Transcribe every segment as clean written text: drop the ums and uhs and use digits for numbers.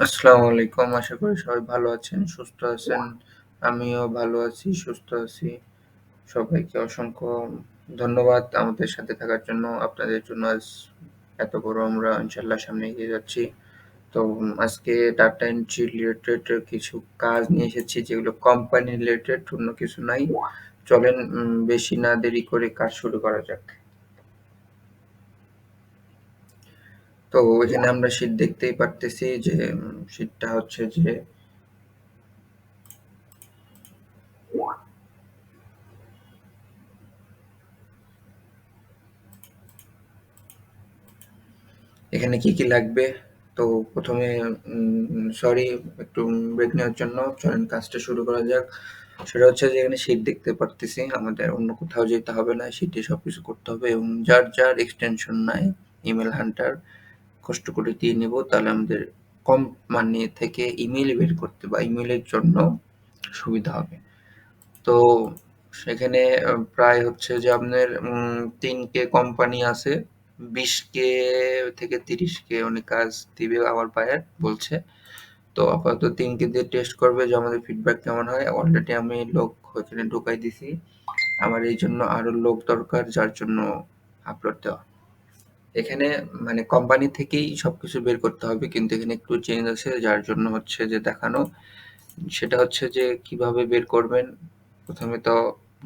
আসসালামু আলাইকুম। আশা করি সবাই ভালো আছেন, সুস্থ আছেন। আমিও ভালো আছি, সুস্থ আছি। সবাইকে অসংখ্য ধন্যবাদ আমাদের সাথে থাকার জন্য। আপনাদের জন্য আজ এত বড় আমরা ইনশাআল্লাহ সামনে এগিয়ে যাচ্ছি। তো আজকে ডাটা এন্ট্রি রিলেটেড কিছু কাজ নিয়ে এসেছি যেগুলো কোম্পানি রিলেটেড, অন্য কিছু নাই। চলেন বেশি না দেরি করে কাজ শুরু করা যাক। তো এখানে আমরা শীট দেখতেই পারতেছি যে শীটটা হচ্ছে যে এখানে কি, কি লাগবে? তো ১ম এ সরি একটু ব্রেক নেওয়ার জন্য। চলেন কাজটা শুরু করা যাক। সেটা হচ্ছে যে এখানে শীট দেখতে পারতেছি। আমাদের অন্য কোথাও যেতে হবে না। শীটে সবকিছু করতে হবে এবং যার এক্সটেনশন নাই ইমেইল হান্টার কষ্ট করে দিয়ে নেব। তাহলে আমাদের কম মানি থেকে ইমেইল বের করতে বা ইমেইলের জন্য সুবিধা হবে। তো সেখানে প্রায় হচ্ছে যে আপনার ৩ কে কোম্পানি আছে। ২০ কে থেকে ৩০ কে উনি কাজ দিবে আমার বায়ার বলছে। তো আপাতত ৩ কে দিয়ে টেস্ট করবে যে আমাদের ফিডব্যাক কেমন হয়। অলরেডি আমি লোক ওখানে ঢুকাই দিছি। আমার এই জন্য আরো লোক দরকার যার জন্য আপলোড দেওয়া। এখানে মানে কোম্পানি থেকেই সবকিছু বের করতে হবে কিন্তু এখানে একটু চেঞ্জ আছে যার জন্য হচ্ছে যে দেখানো। সেটা হচ্ছে যে কিভাবে বের করবেন। প্রথমে তো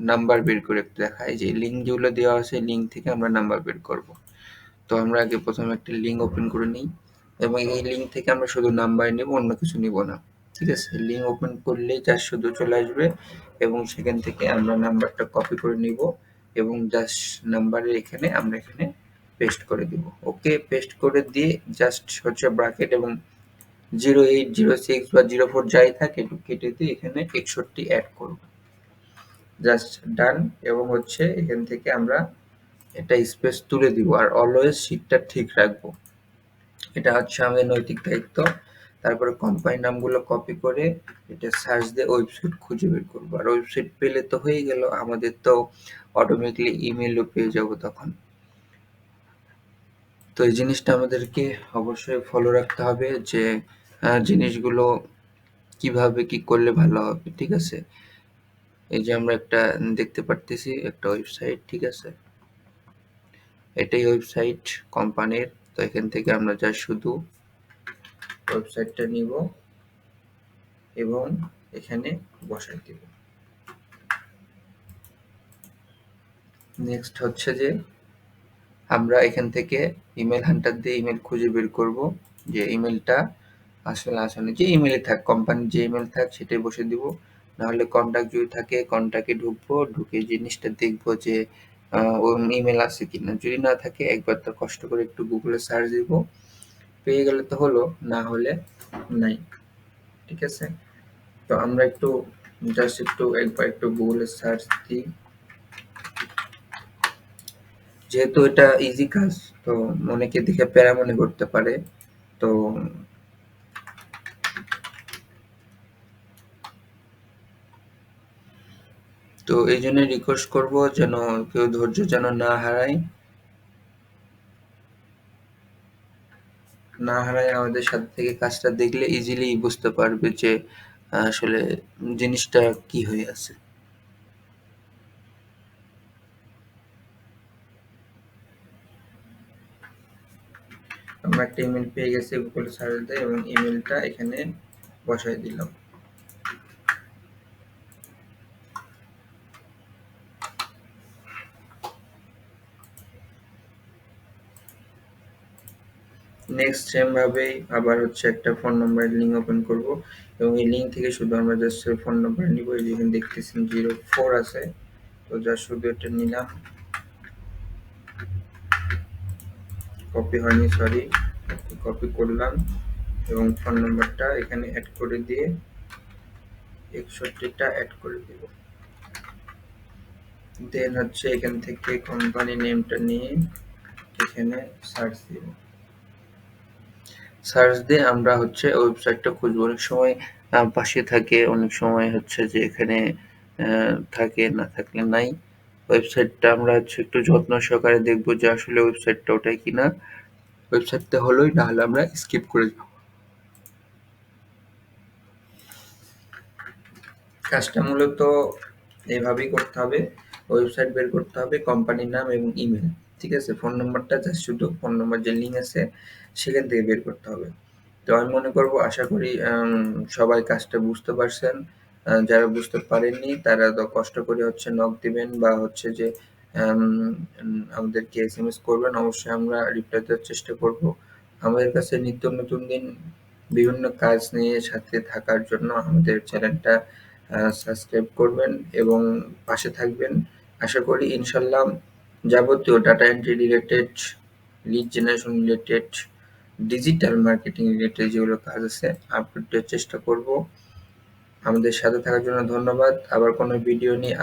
নাম্বার বের করে দেখায় যে লিঙ্ক যেগুলো দেওয়া আছে লিঙ্ক থেকে আমরা নাম্বার বের করব। তো আমরা আগে প্রথমে একটা লিঙ্ক ওপেন করে নিই এবং এই লিঙ্ক থেকে আমরা শুধু নাম্বার নেব, অন্য কিছু নিব না। ঠিক আছে? লিঙ্ক ওপেন করলেই জাস্ট শুধু চলে আসবে এবং সেখান থেকে আমরা নাম্বারটা কপি করে নিব এবং জাস্ট নাম্বারের এখানে পেস্ট করে দিব। ওকে, পেস্ট করে দিয়ে জাস্ট হচ্ছে ব্র্যাকেট এবং 08, 06 বা 04 যাই থাকে একটু কেটে দিয়ে এখানে ৬১ অ্যাড করব। জাস্ট ডান এবং হচ্ছে এখান থেকে আমরা এটা স্পেস তুলে দিব আর অলওয়েজ শীটটা ঠিক রাখবো। এটা হচ্ছে আমাদের নৈতিক দায়িত্ব। তারপরে কোম্পানি নামগুলো কপি করে এটা সার্চ দিয়ে ওয়েবসাইট খুঁজে বের করবো। আর ওয়েবসাইট পেলে তো হয়ে গেল, আমাদের তো অটোমেটিক্যালি ইমেইলও পেয়ে যাবো তখন। তো এই জিনিসটা আমাদেরকে অবশ্যই ফলো রাখতে হবে যে জিনিসগুলো কিভাবে কি করলে ভালো হবে। ঠিক আছে? এই যে আমরা একটা দেখতে পারতেছি একটা ওয়েবসাইট। ঠিক আছে? এটাই ওয়েবসাইট কোম্পানির। তো এখান থেকে আমরা যা শুধু ওয়েবসাইটটা নিব এবং এখানে বসাই দিব। নেক্সট হচ্ছে যে আমরা এখান থেকে ইমেল হান্টার দিয়ে ইমেল খুঁজে বের করব যে ইমেলটা আসলে যে ইমেলে থাক, কোম্পানির যে ইমেল থাক সেটাই বসে দিব। নাহলে কন্টাক্ট যদি থাকে কন্টাক্টে ঢুকবো, ঢুকে জিনিসটা দেখবো যে ওর ইমেল আছে কিনা। যদি না থাকে একবার তো কষ্ট করে একটু গুগলে সার্চ দিব, পেয়ে গেলে তো হলো, না হলে নাই। ঠিক আছে? তো আমরা একটু জাস্ট একবার একটু গুগলে সার্চ দিই। যেহেতু এটা ইজি কাজ তো অনেকে দেখে প্যারা মনে করতে পারে। তো তো এই জন্য রিকোয়েস্ট করব যেন কেউ ধৈর্য যেন না হারায় আমাদের সাথে থেকে কাজটা দেখলে ইজিলি বুঝতে পারবে যে আসলে জিনিসটা কি হয়ে আছে। আমরা একটা ইমেল পেয়ে গেছি গুগল সার্চ দিয়ে এবং ইমেলটা এখানে বসাই দিলাম। নেক্সট সেম ভাবেই আবার হচ্ছে একটা ফোন নাম্বারের লিঙ্ক ওপেন করব এবং এই লিঙ্ক থেকে শুধু আমরা জাস্ট ফোন নাম্বার নিব। এই যেখানে দেখতেছেন 04 আছে, তো জাস্ট শুধু এটা নিলাম, কপি হয়নি সরি, কপি করলাম এবং ফোন নাম্বারটা এখানে অ্যাড করে দিয়ে ৬১টা অ্যাড করে দিব। দেন হচ্ছে এখান থেকে কোম্পানি নেমটা নিয়ে এখানে সার্চ দিব। সার্চ দিয়ে আমরা হচ্ছে ওয়েবসাইটটা খুঁজবো। অনেক সময় পাশে থাকে, অনেক সময় হচ্ছে যে এখানে থাকে, না থাকলে নাই। ওয়েবসাইটটা আমরা হচ্ছে একটু যত্ন সহকারে দেখবো যে আসলে ওয়েবসাইটটা ওটাই কিনা। ওয়েবসাইটটা হলোই, না হলে আমরা স্কিপ করে যাব। কাজটা মূলত এভাবেই করতে হবে। ওয়েবসাইট বের করতে হবে, কোম্পানির নাম এবং ইমেল। ঠিক আছে? ফোন নাম্বারটা জাস্ট শুধু ফোন নাম্বার যে লিঙ্ক আছে সেখান থেকে বের করতে হবে। তো আমি মনে করব, আশা করি সবাই কাজটা বুঝতে পারছেন। যারা বুঝতে পারেননি তারা তো কষ্ট করে হচ্ছে নক দিবেন বা হচ্ছে যে আম আমাদেরকে এসএমএস করবেন। অবশ্যই আমরা রিপ্লাই দেওয়ার চেষ্টা করব। আমাদের কাছে নিত্য নতুন দিন বিভিন্ন কাজ নিয়ে সাথে থাকার জন্য আমাদের চ্যানেলটা সাবস্ক্রাইব করবেন এবং পাশে থাকবেন। আশা করি ইনশাল্লাহ যাবতীয় data entry related, lead generation related, digital marketing related যেগুলো কাজ আছে আপডেট দেওয়ার চেষ্টা করব। আমাদের সাথে থাকার জন্য ধন্যবাদ। আবার কোনো ভিডিও নিয়ে